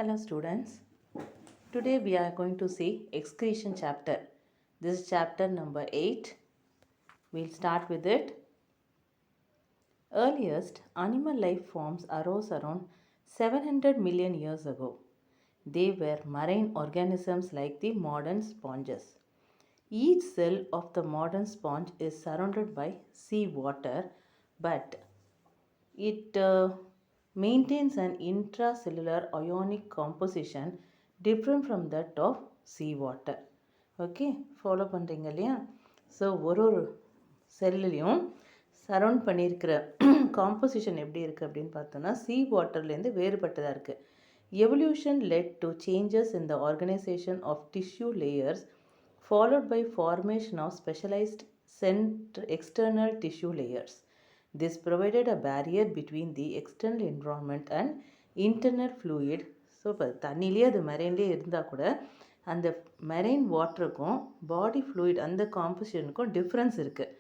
Hello students. Today we are going to see excretion chapter. This is chapter number 8. We'll start with it. Earliest animal life forms arose around 700 million years ago. They were marine organisms like the modern sponges. Each cell of the modern sponge is surrounded by sea water, but it maintains an intracellular ionic composition different from that of seawater. Okay follow பண்ணுறீங்க இல்லையா? So ஒரு செல்லுலேயும் surround பண்ணியிருக்கிற composition எப்படி இருக்குது அப்படின்னு பார்த்தோன்னா வாட்டர்லேருந்து வேறுபட்டதாக இருக்குது. Evolution led to changes in the organisation of tissue layers followed by formation of specialized external tissue layers. This provided a barrier between the external environment and internal fluid. So இப்போ தண்ணியிலே அது மெரைன்லேயே இருந்தால் கூட அந்த மெரைன் வாட்டருக்கும் பாடி fluid அந்த காம்போசிஷனுக்கும் difference இருக்குது.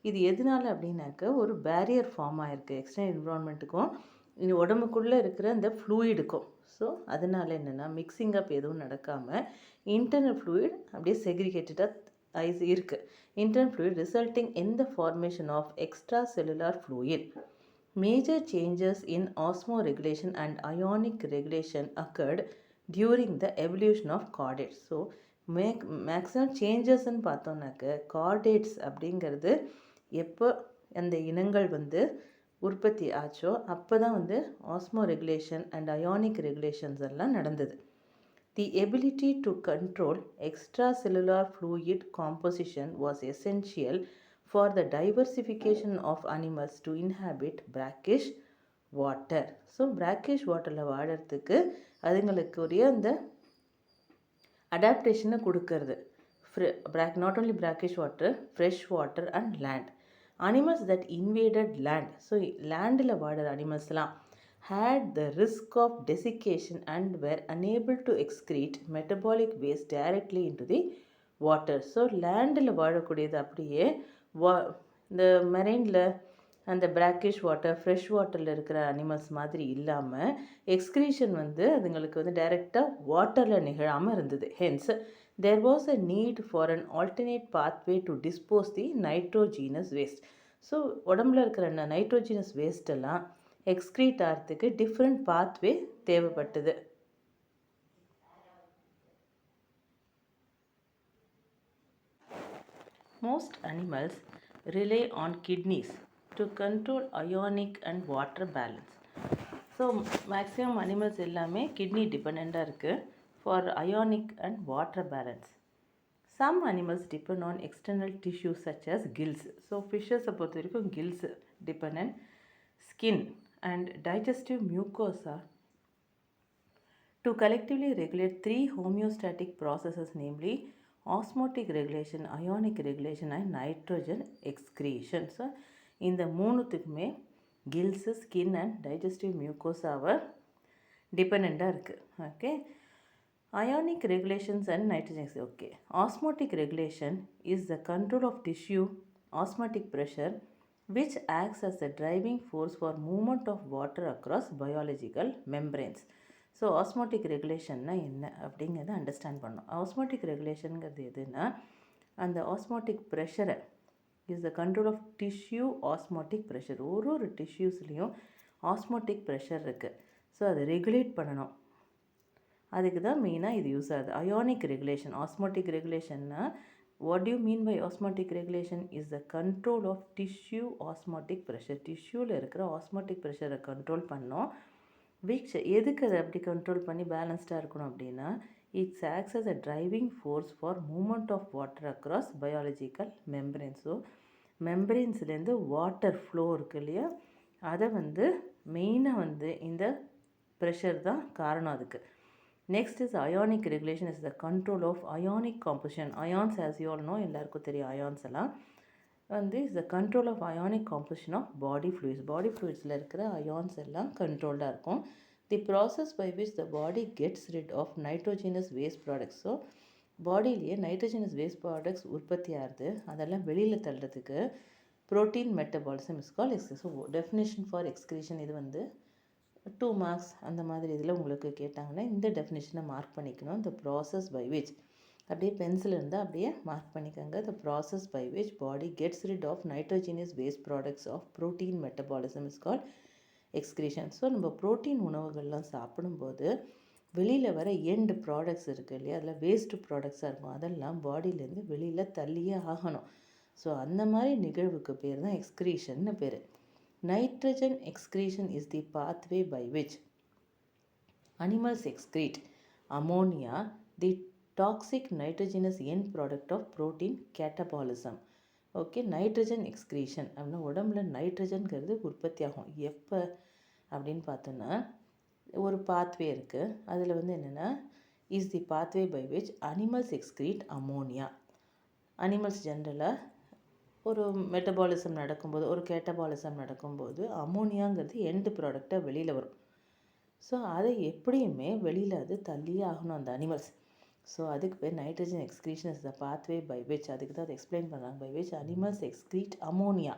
இது எதனால அப்படின்னாக்க ஒரு பேரியர் ஃபார்ம் ஆகிருக்கு எக்ஸ்டர்னல் என்விரான்மெண்ட்டுக்கும் இது உடம்புக்குள்ளே இருக்கிற அந்த ஃப்ளூயிடுக்கும். ஸோ அதனால் என்னென்னா மிக்சிங் அப் எதுவும் நடக்காமல் இன்டர்னல் ஃப்ளூயிட் அப்படியே செக்ரிகேட்டடாக இருக்குது. Internal fluid resulting in the formation of extracellular fluid. Major changes in osmoregulation and ionic regulation occurred during the evolution of chordates. So maximum சேஞ்சஸ்ன்னு பார்த்தோன்னாக்க கார்டேட்ஸ் அப்படிங்கிறது எப்போ அந்த இனங்கள் உற்பத்தி ஆச்சோ அப்போ தான் osmoregulation and ionic regulations எல்லாம் நடந்தது. The ability to control extracellular fluid composition was essential for the diversification of animals to inhabit brackish water. So brackish வாட்டரில் வாழறதுக்கு அதுங்களுக்குரிய அந்த அடாப்டேஷனை கொடுக்கறது. Not only brackish water, fresh water and land. Animals that invaded land, so லேண்டில் வாடுற அனிமல்ஸ்லாம் had the risk of desiccation and were unable to excrete metabolic waste directly into the water. So லேண்டில் வாழக்கூடியது அப்படியே இந்த மெரைனில் அந்த பிராக்கிஷ் வாட்டர் ஃப்ரெஷ் வாட்டரில் இருக்கிற animals மாதிரி இல்லாமல் excretion அதுங்களுக்கு டைரெக்டாக வாட்டரில் நிகழாமல் இருந்தது. Hence there was a need for an alternate pathway to dispose the nitrogenous waste. So உடம்புல இருக்கிற நைட்ரோஜீனஸ் வேஸ்டெல்லாம் எக்ஸ்க்ரீட் ஆகிறதுக்கு டிஃப்ரெண்ட் பாத்வே தேவைப்பட்டது. Most animals rely on kidneys to control ionic and water balance. So maximum animals எல்லாமே kidney டிபெண்ட்டாக இருக்குது for ionic and water balance. Some animals depend on external tissues such as gills. So ஃபிஷ்ஷஸை பொறுத்த வரைக்கும் gills depend, skin and digestive mucosa to collectively regulate three homeostatic processes, namely osmotic regulation, ionic regulation and nitrogen excretion. So இந்த மூணுத்துக்குமே gills, skin and digestive மியூக்கோசாவை டிபெண்ட்டாக இருக்குது. Okay, ionic regulations and nitrogen. Okay, osmotic regulation is the control of tissue osmotic pressure which acts as the driving force for movement of water across biological membranes. So osmotic ரெகுலேஷன்னா என்ன அப்படிங்கிறத understand பண்ணணும். Osmotic ரெகுலேஷனுங்கிறது எதுனா அந்த osmotic ப்ரெஷரை is the control of tissue osmotic pressure. ஒரு டிஷ்யூஸ்லேயும் osmotic pressure இருக்குது. ஸோ அதை ரெகுலேட் பண்ணணும். அதுக்கு தான் மெயினாக இது யூஸ் ஆகுது. அயானிக் ரெகுலேஷன், ஆஸ்மோட்டிக் ரெகுலேஷன்னா what you mean by osmotic regulation is the control of tissue osmotic pressure. டிஷ்யூவில் இருக்கிற ஆஸ்மோட்டிக் ப்ரெஷரை கண்ட்ரோல் பண்ணோம். எதுக்கு அதை அப்படி கண்ட்ரோல் பண்ணி பேலன்ஸ்டாக இருக்கணும் அப்படின்னா it's acts as a driving force for moment of water across biological membranes. So மெம்பரேன்ஸ்லேருந்து வாட்டர் ஃப்ளோ இருக்குது இல்லையா, அதை மெயினாக இந்த ப்ரெஷர் தான் காரணம் அதுக்கு. Next is ionic regulation is the control of ionic composition. Ions as you all know, எல்லாருக்கும் தெரியும் அயான்ஸ் எல்லாம் is the control of ionic composition of body fluids. Body ஃப்ளூயிட்ஸில் இருக்கிற அயான்ஸ் எல்லாம் கண்ட்ரோல்டாக இருக்கும். The process by which the body gets rid of nitrogenous waste products. So பாடியிலேயே nitrogenous waste products உற்பத்தி ஆகுது, அதெல்லாம் வெளியில் தள்ளுறதுக்கு protein metabolism is call excretion. So definition for excretion இது 2 மார்க்ஸ் அந்த மாதிரி இதில் உங்களுக்கு கேட்டாங்கன்னா இந்த டெஃபினிஷனை மார்க் பண்ணிக்கணும். the process by which அப்படியே பென்சில் இருந்தால் அப்படியே மார்க் பண்ணிக்கோங்க. the process by which body gets rid of nitrogenous waste products of protein metabolism is called excretion. So நம்ம ப்ரோட்டீன் உணவுகள்லாம் சாப்பிடும்போது வெளியில் வர எண்ட் ப்ராடக்ட்ஸ் இருக்குது இல்லையா, அதில் வேஸ்ட்டு ப்ராடக்ட்ஸாக இருக்கும், அதெல்லாம் பாடியிலேருந்து வெளியில் தள்ளியே ஆகணும். ஸோ அந்த மாதிரி நிகழ்வுக்கு பேர் தான் எக்ஸ்க்ரீஷன்னு பேர். Nitrogen excretion is the pathway by which animals excrete ammonia, the toxic nitrogenous end product of protein catabolism. Okay, nitrogen excretion அப்படின்னா உடம்புல நைட்ரஜன்கிறது உற்பத்தி ஆகும். எப்போ அப்படின்னு பார்த்தோன்னா ஒரு பாத்வே இருக்குது, அதில் வந்து என்னென்னா is the pathway by which animals excrete ammonia. Animals ஜென்ரலாக ஒரு மெட்டபாலிசம் நடக்கும்போது, ஒரு கேட்டபாலிசம் நடக்கும்போது அமோனியாங்கிறது எண்டு ப்ராடக்டாக வெளியில் வரும். ஸோ அதை எப்படியுமே வெளியில் அது தள்ளியே ஆகணும் அந்த அனிமல்ஸ். ஸோ அதுக்கு பேர் nitrogen excretion is the pathway by which, அதுக்கு தான் அதை எக்ஸ்பிளைன் பண்ணுறாங்க, by which animals excrete ammonia.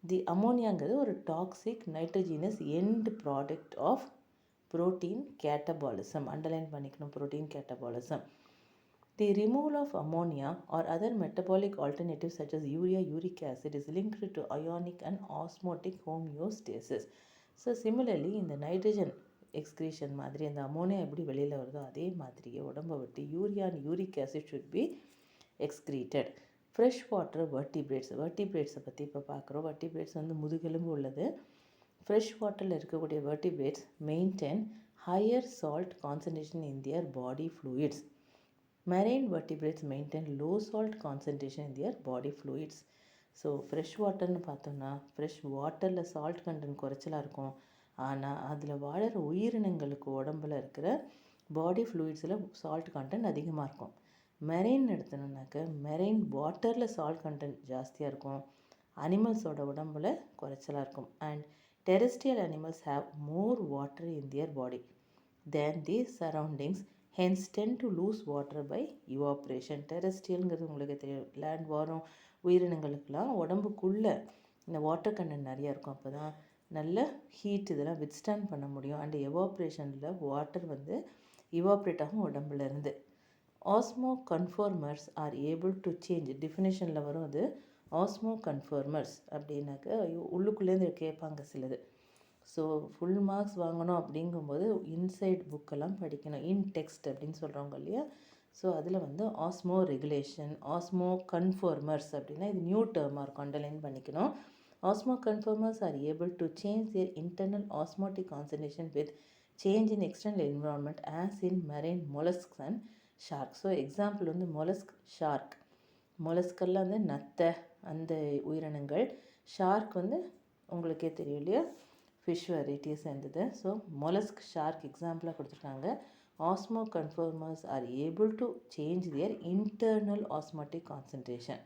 The அமோனியாங்கிறது ஒரு toxic nitrogenous end product of protein catabolism. Underline பண்ணிக்கணும், protein catabolism. The removal of ammonia or other metabolic alternatives such as urea, uric acid is linked to ionic and osmotic homeostasis. So similarly, இந்த nitrogen excretion மாதிரி அந்த ammonia எப்படி வெளியில் வருதோ அதே மாதிரியே உடம்பை விட்டு urea and uric acid should be excreted. Fresh water வெர்டிபிரேட்ஸை பற்றி இப்போ பார்க்குறோம். வெர்டிபிரேட்ஸ் வந்து முதுகெலும்பு உள்ளது. ஃப்ரெஷ் வாட்டரில் இருக்கக்கூடிய vertebrates maintain higher salt concentration in their body fluids. Marine vertebrates maintain low salt concentration in their body fluids. So fresh வாட்டர்னு பார்த்தோம்னா ஃப்ரெஷ் வாட்டரில் சால்ட் கண்டென்ட் குறைச்சலாக இருக்கும். ஆனால் அதில் வாழற உயிரினங்களுக்கு உடம்பில் இருக்கிற பாடி ஃப்ளூயிட்ஸில் சால்ட் கண்டென்ட் அதிகமாக இருக்கும். மெரெயின் எடுத்தோம்னாக்க மெரெயின் வாட்டரில் சால்ட் கண்டென்ட் ஜாஸ்தியாக இருக்கும், அனிமல்ஸோட உடம்பில் குறைச்சலாக இருக்கும். And terrestrial animals have more water in their body than the surroundings, hence tend to lose water by evaporation. டெரெஸ்ட்ரியல்ங்கிறது உங்களுக்கு தெரியும், லேண்ட் வாரம் உயிரினங்களுக்கெல்லாம் உடம்புக்குள்ளே இந்த வாட்டர் கண்டென்ட் நிறையா இருக்கும். அப்போ தான் நல்ல ஹீட் இதெல்லாம் வித்ஸ்டாண்ட் பண்ண முடியும். அண்ட் எவாப்ரேஷனில் வாட்டர் வந்து இவாப்ரேட் ஆகும் உடம்புலேருந்து. Osmoconformers are able to change, டிஃபினேஷனில் வரும் அது. ஆஸ்மோ கன்ஃபார்மர்ஸ் அப்படின்னாக்க உள்ளுக்குள்ளேருந்து கேட்பாங்க சிலது. ஸோ ஃபுல் மார்க்ஸ் வாங்கணும் அப்படிங்கும்போது இன்சைட் புக்கெல்லாம் படிக்கணும். இன் டெக்ஸ்ட் அப்படின்னு சொல்கிறவங்க இல்லையா, ஸோ அதில் வந்து ஆஸ்மோ ரெகுலேஷன், ஆஸ்மோ கன்ஃபார்மர்ஸ் அப்படின்னா இது நியூ டேர்மாக இருக்கும், அண்டர்லைன் பண்ணிக்கணும். Osmoconformers are able to change their internal osmotic concentration with change in external environment as in marine molluscs and shark. So example வந்து மொலஸ்க், ஷார்க். மொலஸ்கெல்லாம் வந்து நத்தை அந்த உயிரினங்கள். ஷார்க் வந்து உங்களுக்கே தெரியும் இல்லையா, ஃபிஷ் வெரைட்டிஸ் சேர்ந்தது. ஸோ மொலஸ்க், ஷார்க் எக்ஸாம்பிளாக கொடுத்துருக்காங்க. Osmoconformers are able to change their internal osmotic concentration.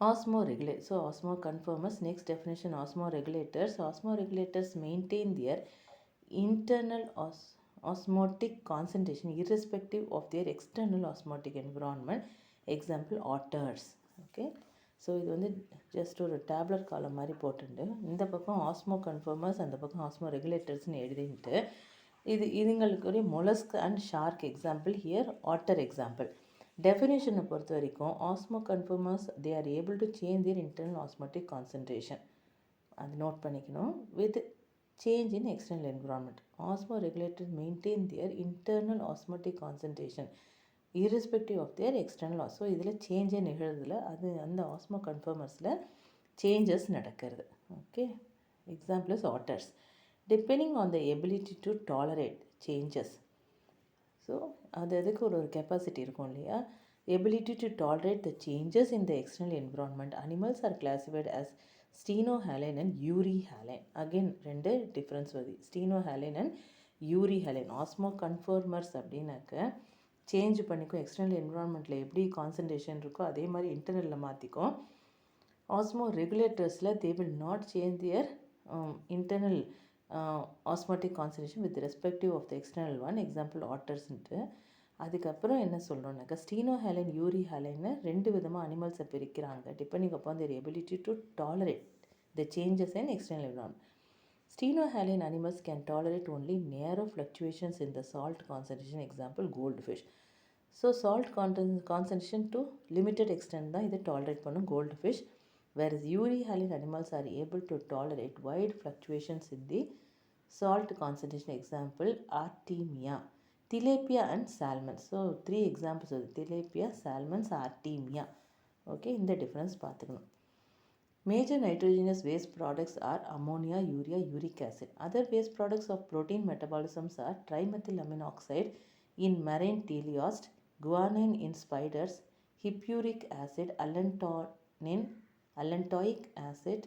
Osmoregulate. So osmoconformers, next definition, osmoregulators. Osmoregulators maintain their internal osmotic concentration irrespective of their external osmotic environment. Example, otters. Okay. So இது வந்து just ஒரு tablet காலம் மாதிரி போட்டுட்டு இந்த பக்கம் ஆஸ்மோ conformers அந்த பக்கம் ஆஸ்மோ ரெகுலேட்டர்ஸ்னு எழுதிட்டு இதுங்களுக்கு ஒரு mollusc and shark example, here otter example. டெஃபினேஷனை பொறுத்த வரைக்கும் osmoconformers they are able to change their internal osmotic concentration, அது நோட் பண்ணிக்கணும், with change in external environment. Osmoregulator maintain their internal osmotic concentration irrespective of their external loss. So இதில் சேஞ்சே நிகழ்றதில்ல, அது அந்த ஆஸ்மோ கன்ஃபார்மர்ஸில் சேஞ்சஸ் நடக்கிறது. Okay, example is otters. Depending on the ability to tolerate changes. So அது அதுக்கு ஒரு கெப்பாசிட்டி இருக்கும் இல்லையா. Ability to tolerate the changes in the external environment. Animals are classified as stenohaline and euryhaline. Again ரெண்டு difference வருது, stenohaline and euryhaline. Osmoconformers அப்படின்னாக்க change பண்ணிக்கும், external என்விரான்மெண்ட்டில் எப்படி கான்சன்ட்ரேஷன் இருக்கோ அதே மாதிரி இன்டர்னலில் மாற்றிக்கும். ஆஸ்மோ ரெகுலேட்டர்ஸில் they will not change their internal osmotic concentration with respective of the external one. Example ஆட்டர்ஸ்ன்ட்டு. அதுக்கப்புறம் என்ன சொல்கிறோன்னாக்கா ஸ்டீனோஹாலைன், யூரிஹாலைன்னு ரெண்டு விதமாக அனிமல்ஸை பிரிக்கிறாங்க, depending upon there ability to tolerate the changes in external environment. Stenohaline animals can tolerate only narrow fluctuations in the salt concentration, example goldfish. So salt concentration to limited extent தான் இதை tolerate பண்ணும் goldfish. Where is euryhaline animals are able to tolerate wide fluctuations in the salt concentration, example artemia, tilapia and salmons. So 3 examples வருது, tilapia, salmons, artemia. Okay, இந்த difference பார்த்துக்கணும். Major nitrogenous waste products are ammonia, urea, uric acid. Other waste products of protein metabolisms are trimethylamine oxide in marine teleost, guanine in spiders, hippuric acid, allantoic acid,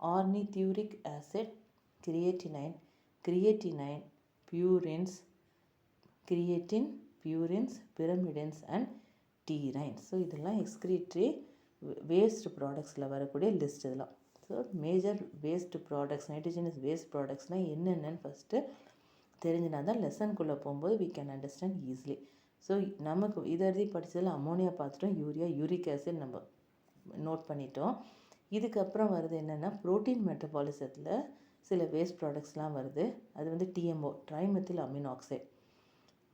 ornithuric acid, creatinine, purines, pyrimidines and pterines. So இதெல்லாம் excretory waste ப்ராடக்ட்ஸில் வரக்கூடிய list இதெல்லாம். So major waste products, nitrogenous waste ப்ராடக்ட்ஸ்னால் என்னென்னு first தெரிஞ்சினா தான் லெசனுக்குள்ளே போகும்போது we can understand easily. So நமக்கு இது படித்ததில் அமோனியா பார்த்துட்டோம், யூரியா, யூரிக் ஆசிட் நம்ம நோட் பண்ணிட்டோம். இதுக்கப்புறம் வருது என்னென்னா ப்ரோட்டீன் மெட்டபாலிசத்தில் சில வேஸ்ட் ப்ராடக்ட்ஸ்லாம் வருது. அது வந்து டிஎம்ஓ, ட்ரைமெத்தில் அமினோ ஆக்சைடு.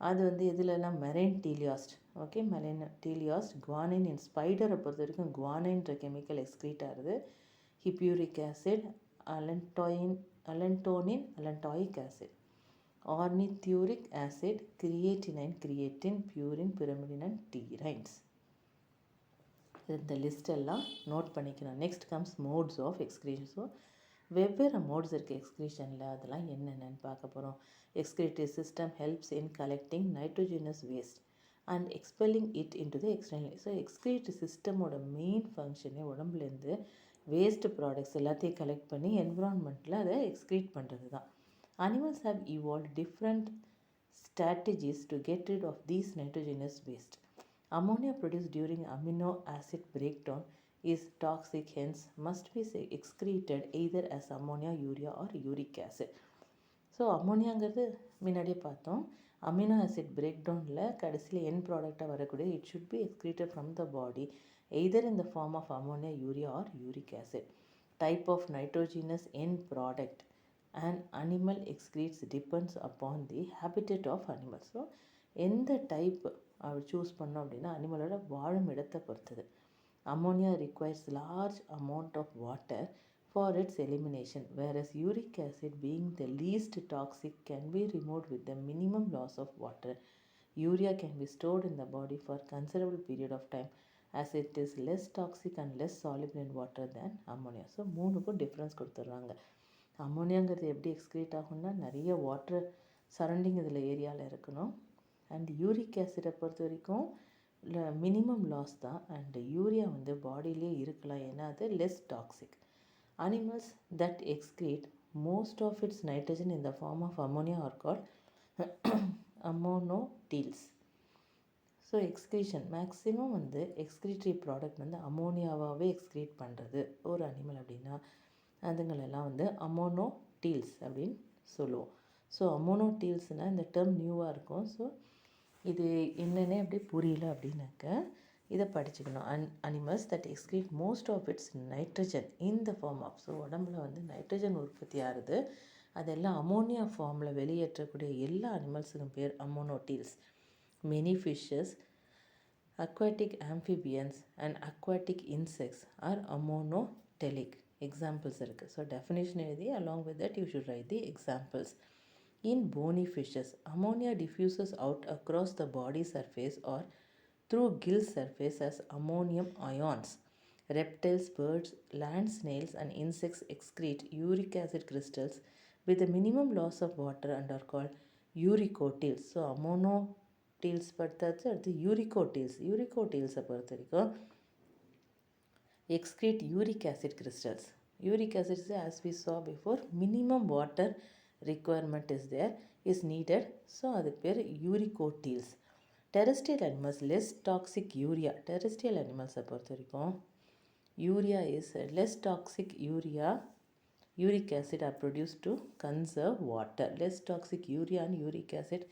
அது வந்து எதுலலாம் marine teleost. Okay, marine teleost, guanine in ஸ்பைடரை பொறுத்த வரைக்கும் குவானின்ற கெமிக்கல் எக்ஸ்க்ரீட் ஆகுது. Hippuric acid, allantoic acid, ornithuric acid, creatine, purine, pyrimidine and pterines. இந்த லிஸ்ட் எல்லாம் நோட் பண்ணிக்கணும். Next comes modes of excretion. So வெவ்வேறு மோட்ஸ் இருக்குது எக்ஸ்க்ரீஷனில், அதெல்லாம் என்னென்னு பார்க்க போகிறோம். Excretory system helps in collecting nitrogenous waste and expelling it into the external. So excretory சிஸ்டமோட மெயின் ஃபங்க்ஷனே உடம்புலேருந்து வேஸ்ட் ப்ராடக்ட்ஸ் எல்லாத்தையும் கலெக்ட் பண்ணி என்விரான்மெண்ட்டில் அதை எக்ஸ்க்ரீட் பண்ணுறது தான். Animals have evolve different strategies to get rid of these nitrogenous waste. Ammonia produced during amino acid breakdown is toxic, hence must be excreted either as ammonia, urea or uric acid. So அம்மோனியாங்கிறது முன்னாடியே பார்த்தோம், amino acid break டவுனில் கடைசியில் என் ப்ராடக்டாக வரக்கூடிய it should be excreted from the body either in the form of ammonia, urea or uric acid. Type of nitrogenous end product and animal excretes depends upon the habitat of animal. So எந்த type அவர் choose பண்ணோம் அப்படின்னா அனிமலோட வாழும் இடத்தை பொறுத்தது. Ammonia requires large amount of water for its elimination, whereas uric acid, being the least toxic, can be removed with the minimum loss of water. Urea can be stored in the body for considerable period of time as it is less toxic and less soluble in water than ammonia. So மூணுக்கும் difference கொடுத்துட்றாங்க. அம்மோனியாங்கிறது எப்படி excrete ஆகும்னா நிறைய water surrounding இதில் ஏரியாவில் இருக்கணும். And uric ஆசிடை பொறுத்த வரைக்கும் மினிமம் லாஸ் தான். அண்டு யூரியா வந்து பாடியிலே இருக்கலாம், ஏன்னா அது less toxic. Animals that excrete most of its nitrogen in the form of ammonia are called ammonoteles. So excretion maximum வந்து எக்ஸ்க்ரீட்டரி ப்ராடக்ட் வந்து அமோனியாவாகவே எக்ஸ்க்ரீட் பண்ணுறது ஒரு அனிமல் அப்படின்னா அதுங்களெல்லாம் வந்து அமோனோடீல்ஸ் அப்படின்னு சொல்லுவோம். ஸோ அமோனோடீல்ஸ்னால் இந்த டேர்ம் நியூவாக இருக்கும். ஸோ இது என்னென்ன அப்படி புரியல அப்படின்னாக்க இதை படிச்சுக்கணும். Animals that excrete most of its nitrogen in the form of. So உடம்புல வந்து நைட்ரஜன் உற்பத்தி ஆகுது, அதெல்லாம் அமோனியா ஃபார்மில் வெளியேற்றக்கூடிய எல்லா அனிமல்ஸுக்கும் பேர் ammonoteles. Many fishes, aquatic amphibians and aquatic insects are ammotelic. Examples இருக்குது. ஸோ டெஃபினேஷன் எழுதி along with that you should write the examples. In bony fishes, ammonia diffuses out across the body surface or through gill surface as ammonium ions. Reptiles, birds, land snails and insects excrete uric acid crystals with a minimum loss of water and are called uricoteals. So ammonoteles படுத்தாச்சு. அடுத்து யூரிகோடீல்ஸை பொறுத்த வரைக்கும் excrete uric acid crystals. Uric acid, as we saw before, minimum water requirement is needed. So அதுக்கு பேர் uricoteles. Terrestrial animals less toxic urea. Terrestrial அனிமல்ஸை பொறுத்த வரைக்கும் urea is less toxic uric acid are produce to conserve water. Less toxic urea and uric acid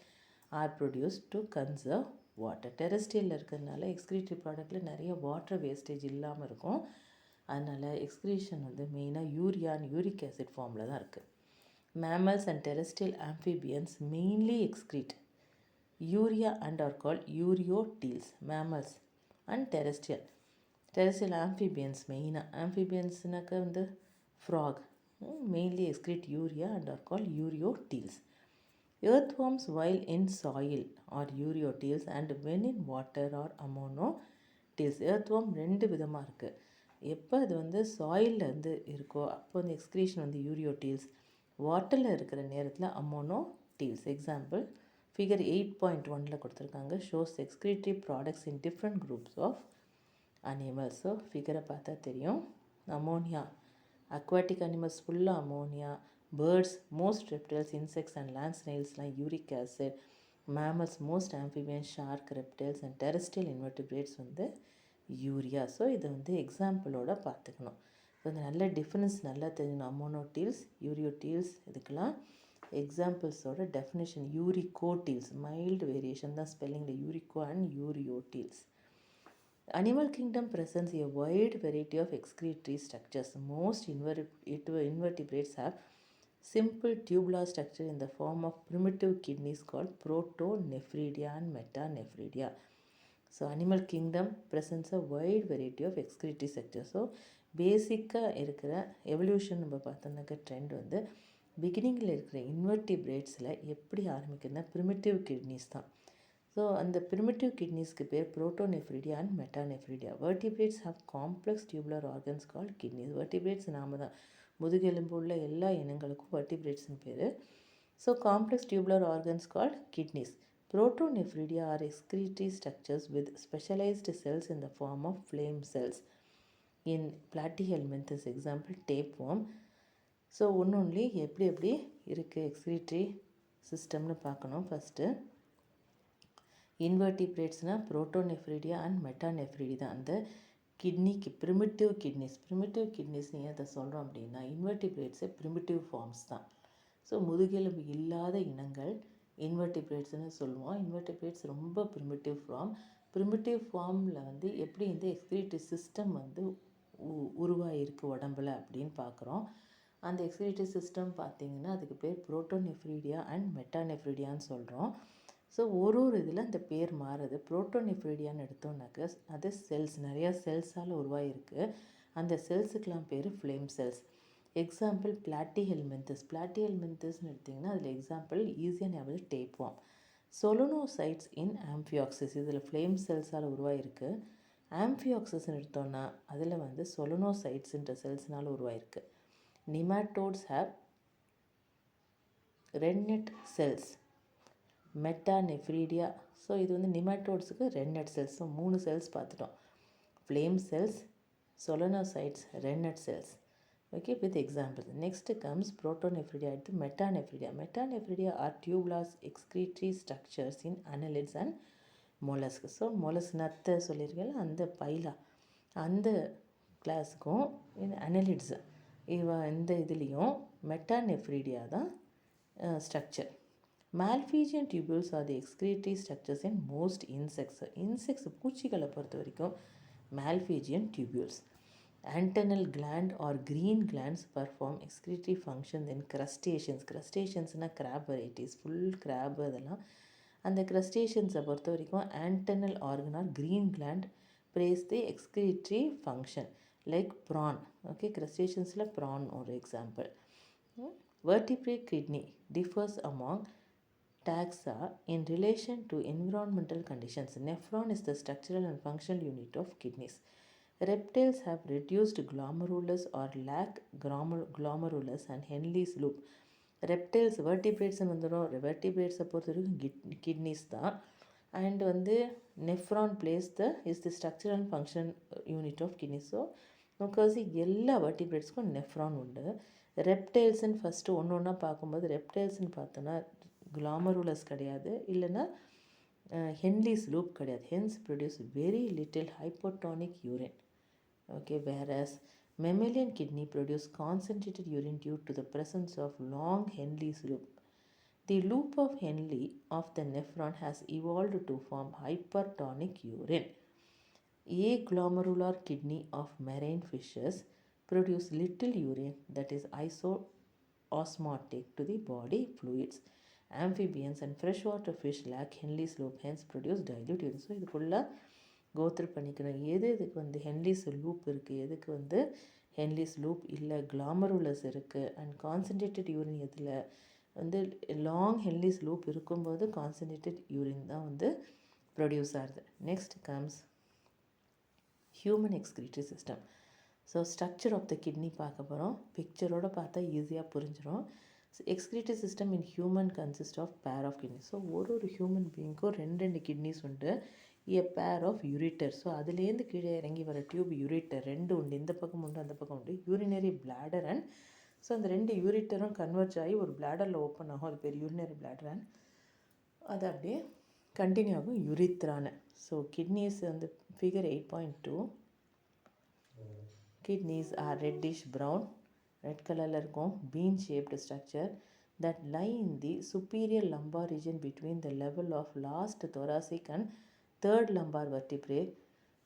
are produce to conserve water. டெரஸ்ட்ரியலில் இருக்கிறதுனால excretory ப்ராடக்டில் நிறைய water wastage இல்லாமல் இருக்கும். அதனால் excretion வந்து மெயினாக யூரியா அண்ட் யூரிக் ஆசிட் ஃபார்மில் தான் இருக்குது. Mammals and terrestrial amphibians mainly excrete urea and are called ureoteals. Mammals and terrestrial amphibians மெயினாக amphibiansனாக்கா வந்து frog mainly excrete urea and are called ureoteals. Earthworms while in soil are ureoteals and when in water are ammonoteals. earthworm ரெண்டு விதமாக இருக்குது. எப்போ அது வந்து சாயிலில் வந்து இருக்கோ அப்போ வந்து எக்ஸ்க்ரீஷன் வந்து யூரியோடீல்ஸ், வாட்டரில் இருக்கிற நேரத்தில் அம்மோனோடீல்ஸ். எக்ஸாம்பிள் ஃபிகர் 8.1 கொடுத்துருக்காங்க. Shows excretory products in different groups of animals. So ஃபிகரை பார்த்தா தெரியும். அமோனியா, அக்வாட்டிக் அனிமல்ஸ் ஃபுல்லாக ammonia, birds, most reptiles, insects and land ஸ்னெயில்ஸ்லாம் uric acid, mammals, most amphibians, shark, reptiles and terrestrial invertebrates வந்து urea. So இதை வந்து எக்ஸாம்பிளோட பார்த்துக்கணும். So இந்த நல்ல டிஃபரன்ஸ் நல்லா தெரிஞ்சுக்கணும். அமோனோடீல்ஸ், யூரியோடீல்ஸ், இதுக்கெல்லாம் எக்ஸாம்பிள்ஸோட டெஃபினேஷன். யூரிகோடீல்ஸ் மைல்டு வேரியேஷன் தான் ஸ்பெல்லிங்கில், Yuriko and யூரியோடீல்ஸ். Animal kingdom presents a wide variety of excretory structures. Most invertebrates have simple tubular structure in the form of primitive kidneys called protonephridia and metanephridia. So animal kingdom presents a wide variety of excretory structures. So பேசிக்காக இருக்கிற evolution நம்ம பார்த்தோம்னாக்க trend வந்து பிகினிங்கில் இருக்கிற இன்வெர்டிபிரேட்ஸில் எப்படி ஆரம்பிக்குதுன்னா primitive kidneys தான். ஸோ அந்த ப்ரிமிட்டிவ் கிட்னிஸ்க்கு பேர் protonephridia and metanephridia. Vertebrates have complex tubular organs call kidneys. Vertebrates நாம தான், முதுகெலும்பு உள்ள எல்லா இனங்களுக்கும் வெர்டிபிரேட்ஸ்னு பேர். So complex tubular organs called kidneys. Protonephridia are excretory structures with specialized cells in the form of flame cells. In platyhelminthes, example tapeworm. So ஒன்று எப்படி இருக்குது எக்ஸ்க்ரீட்டரி சிஸ்டம்னு பார்க்கணும். ஃபஸ்ட்டு இன்வெர்டிபிரேட்ஸ்னால் புரோட்டோனெஃப்ரிடியா அண்ட் மெட்டானெஃப்ரிடி தான். அந்த கிட்னிக்கு ப்ரிமிட்டிவ் கிட்னிஸ் ஏன் அதை சொல்கிறோம் அப்படின்னா, இன்வெர்டிபிரேட்ஸே ப்ரிமிட்டிவ் ஃபார்ம்ஸ் தான். ஸோ முதுகெலும்பு இல்லாத இனங்கள் இன்வெர்டிபிரேட்ஸ்னு சொல்லுவோம். இன்வெர்டிபிரேட்ஸ் ரொம்ப ப்ரிமிட்டிவ் ஃபார்மில் வந்து எப்படி இந்த எக்ஸ்க்ரீட்டரி சிஸ்டம் வந்து உருவாகிருக்கு உடம்புல அப்படின்னு பார்க்குறோம். அந்த எக்ஸ்க்ரீட்டரி சிஸ்டம் பார்த்திங்கன்னா அதுக்கு பேர் புரோட்டோனெஃப்ரிடியா அண்ட் மெட்டானெஃப்ரிடியான்னு சொல்கிறோம். ஸோ ஒரு இதில் அந்த பேர் மாறுது. புரோட்டோனெஃப்ரிடியான்னு எடுத்தோம்னாக்க அது செல்ஸ், நிறையா செல்ஸால் உருவாகிருக்கு. அந்த செல்ஸுக்கெலாம் பேர் ஃப்ளேம் செல்ஸ். எக்ஸாம்பிள் பிளாட்டிஹெல்மின்தஸ்னு எடுத்திங்கன்னா அதில் எக்ஸாம்பிள் ஈஸியாக ஞாபகம் டேப்வார்ம். சொலனோசைட்ஸ் இன் ஆம்பியாக்சிஸ், இதில் ஃப்ளேம் செல்ஸால் உருவாகிருக்கு. ஆம்பியாக்சிஸ்ன்னு எடுத்தோன்னா அதில் வந்து சொலனோசைட்ஸுன்ற செல்ஸ்னால் உருவாகிருக்கு. Nematodes have renette cells. Metanephridia, so இது வந்து நிமாட்டோட்ஸுக்கு ரெட்நெட் செல்ஸ். ஸோ 3 செல்ஸ் பார்த்துட்டோம். Flame cells, solenocytes, renette cells. Okay, with example. Next comes protonephridia. அடுத்து metanephridia are tubulus excretory structures in annelids and mollusc. So நத்தை சொல்லியிருக்கேன், அந்த பைலா அந்த கிளாஸுக்கும் இந்த அனலிட்ஸ் இந்த இதுலேயும் மெட்டானெஃப்ரிடியா தான் structure. Malphizian tubules are the excretory structures in most insects. பூச்சிகளை பொறுத்த வரைக்கும் Malphizian tubules. Antennal gland or green glands perform excretory functions in crustaceans. Crustaceansனால் crab varieties, full crab அதெல்லாம். அந்த crustaceansை பொறுத்த வரைக்கும் antennal organ or green gland plays the excretory function like prawn. Okay, crustaceansல prawn ஒரு example. Vertebrate kidney differs among taxa in relation to environmental conditions. Nephron is the structural and functional unit of kidneys. Reptiles have reduced glomerulus or lack glomerulus and Henle's loop. Reptiles, vertebrates வந்துடும். வெர்டிபிரேட்ஸை பொறுத்த வரைக்கும் kidneys தான். And வந்து nephron is the structural and function unit of kidneys. So முக்கால்வாசி எல்லா வெர்டிபிரேட்ஸ்க்கும் nephron உண்டு. ரெப்டைல்ஸ்ன்னு first ஒன்றா பார்க்கும்போது ரெப்டைல்ஸ்ன்னு பார்த்தோன்னா glomerulus கிடையாது, இல்லைன்னா ஹென்லிஸ் லூப் கிடையாது. Hence produce very little hypotonic urine. Okay, whereas mammalian kidney produce concentrated urine due to the presence of long Henle's loop. The loop of Henle of the nephron has evolved to form hypertonic urine. Aglomerular kidney of marine fishes produce little urine, that is osmotic to the body fluids. Amphibians and freshwater fish lack Henle's loop, hence produce dilute urine. So இது ஃபுல்லாக go through பண்ணிக்கணும். இதுக்கு வந்து Henle's loop இருக்குது, எதுக்கு வந்து Henle's loop இல்லை, glomerulus இருக்குது. அண்ட் கான்சன்ட்ரேட்டட் யூரின் எதில் வந்து லாங் ஹென்லிஸ் லூப் இருக்கும்போது கான்சன்ட்ரேட்டட் யூரின் தான் வந்து ப்ரொடியூஸ் ஆகுது. Next comes human excretory system. So structure of the kidney பார்க்க போகிறோம். பிக்சரோடு பார்த்தா ஈஸியாக புரிஞ்சிடும். Excretory system in human consist of pair of kidney. So ஒரு ஹியூமன் பீயிங்க்கும் ரெண்டு கிட்னிஸ் உண்டு, எ பேர் ஆஃப் யூரிட்டர். ஸோ அதுலேருந்து கீழே இறங்கி வர டியூப் யூரிட்டர் ரெண்டு உண்டு, இந்த பக்கம் உண்டு அந்த பக்கம் உண்டு. யூரினரி பிளாடர் அண்ட் ஸோ அந்த ரெண்டு யூரிட்டரும் கன்வெர்ட் ஆகி ஒரு பிளாடரில் ஓப்பன் ஆகும், அது பேர் யூரினரி பிளாடர். அண்ட் அது அப்படியே கண்டினியூ ஆகும் யூரித்ரான்னு. ஸோ கிட்னிஸ் வந்து figure 8.2. Kidneys are reddish brown, red கலரில் இருக்கும், bean shaped structure that lie in the superior lumbar region between the level of last thoracic and third lumbar vertebrae.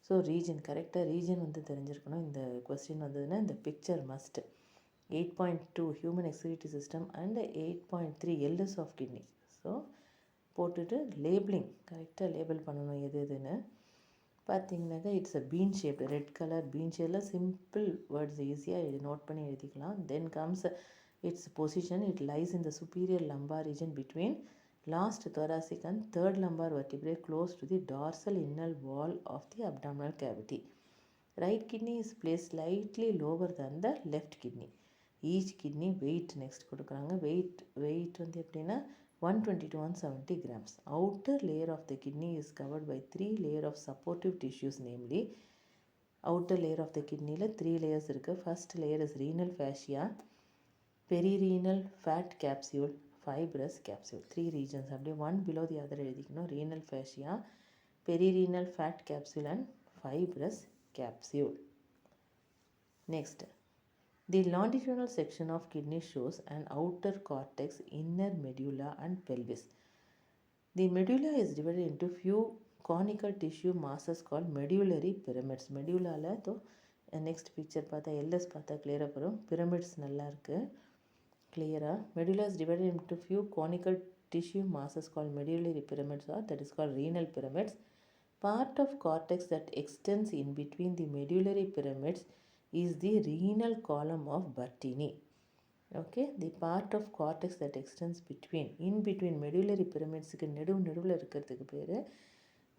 So region கரெக்டாக region வந்து தெரிஞ்சிருக்கணும். இந்த question வந்ததுன்னா இந்த picture must. 8.2 human excretory system and 8.3 LS of kidney. So போட்டுட்டு labelling கரெக்டாக label பண்ணணும் எது எதுன்னு பார்த்தீங்கன்னாக்கா it's a bean shaped, red colour bean ஷேப்பில் சிம்பிள் வேர்ட்ஸ் ஈஸியாக நோட் பண்ணி எழுதிக்கலாம். Then comes its position, it lies in the superior lumbar region between last thoracic and third lumbar vertebrae close to the dorsal inner wall of the abdominal cavity. Right kidney is placed slightly lower than the left kidney. Each kidney weight next கொடுக்குறாங்க. weight வந்து எப்படின்னா 120 to 170 grams. Outer layer of the kidney is covered by 3 layers of supportive tissues, namely outer layer of the kidney ல 3 layers இருக்கு. First layer is renal fascia, perirenal fat capsule, fibrous capsule. 3 regions, அப்படியே one below the other எழுதிக்கணும். renal fascia, perirenal fat capsule and fibrous capsule. Next, the longitudinal section of kidney shows an outer cortex, inner medulla and pelvis. The medulla is divided into few conical tissue masses called medullary pyramids. medulla तो next picture பார்த்தா LS பார்த்தா clear-ஆ வரும். pyramids நல்லா இருக்கு clear-ஆ. medulla is divided into few conical tissue masses called medullary pyramids, or that is called renal pyramids. Part of cortex that extends in between the medullary pyramids is the renal column of Bertini. Okay, the part of cortex that extends in between medullary pyramids க்கு நடுவுல இருக்கிறதுக்கு பேரு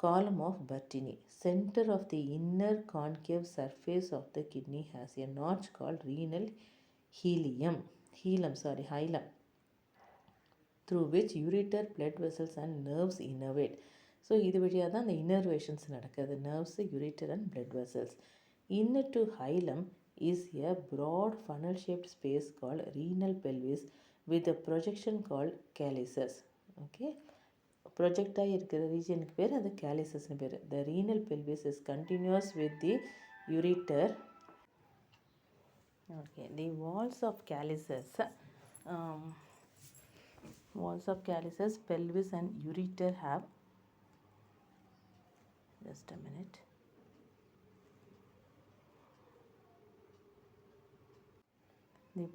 column of Bertini. Center of the inner concave surface of the kidney has a notch called renal hilum, through which ureter, blood vessels and nerves innervate. So இது வழியாக தான் அந்த இன்னர்வேஷன்ஸ் நடக்குது, nerves, ureter and blood vessels. Inner to hilum is a broad funnel-shaped space called renal pelvis with a projection called calyces. Okay, project ஆகி இருக்கிற ரீஜனுக்கு பேர் அது calycesனு பேர். The renal pelvis is continuous with the ureter. Okay, the walls of calyces, pelvis and ureter have, just a minute. The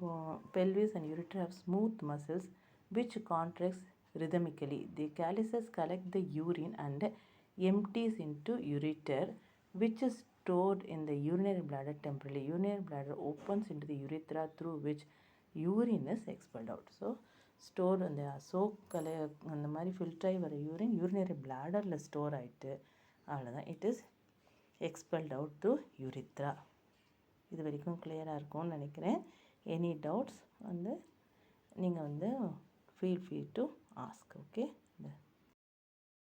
pelvis and ureter have smooth muscles which contracts rhythmically. The calyces collect the urine and empties into ureter, which is stored in the urinary bladder temporarily. Urinary bladder opens into the urethra through which urine is expelled out. So stored அந்த சோக்கலை அந்த மாதிரி filter ஆகி வர urinary பிளாடரில் store ஆகிட்டு அவ்வளோதான், it is expelled out through urethra. இது வரைக்கும் கிளியராக இருக்கும்னு நினைக்கிறேன். எனி டவுட்ஸ் வந்து நீங்கள் வந்து feel free to ask. Okay.